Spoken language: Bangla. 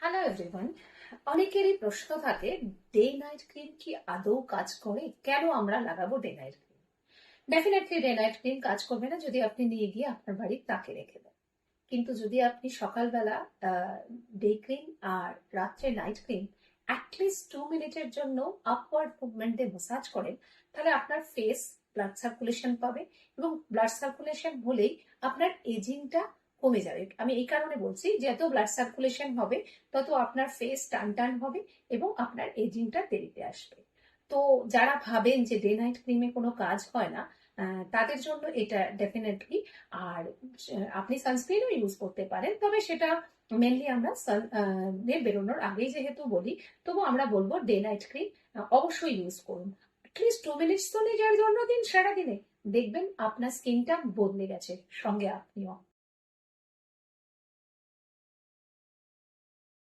Hello everyone. অনেকেরই প্রশ্ন থাকে, ডে নাইট ক্রিম কি আদৌ কাজ করে? কেন আমরা লাগাবো day night cream? Definitely day night cream কাজ করবে না যদি আপনি নিয়ে গিয়ে আপনার বাড়ির তাকে রেখে দেন। কিন্তু যদি আপনি সকালবেলা ডে ক্রিম আর রাত্রে নাইট ক্রিম অ্যাটলিস্ট 2 মিনিটের জন্য আপওয়ার্ড মুভমেন্টে ম্যাসাজ করেন, তাহলে আপনার ফেস ব্লাড সার্কুলেশন পাবে, এবং ব্লাড সার্কুলেশন হলেই আপনার এজিংটা কমে যাবে। আমি এই কারণে বলছি, যত ব্লাড সার্কুলেশন হবে তত আপনার ফেস টান টান হবে এবং আপনার এজিংটা দেরিতে আসবে। তো যারা ভাবেন যে ডে নাইট ক্রিমে কোনো কাজ হয় না, তাদের জন্য এটা ডেফিনেটলি। আর আপনি সানস্ক্রিনও ইউজ করতে পারেন, তবে সেটা মেনলি আমরা সান বেরোনোর আগেই যেহেতু বলি, তবু আমরা বলবো ডে নাইট ক্রিম অবশ্যই ইউজ করুন। অ্যাটলিস্ট 2 মিনিটস তো নিজের জন্য দিন সারাদিনে, দেখবেন আপনার স্কিনটা বদলে গেছে, সঙ্গে আপনিও।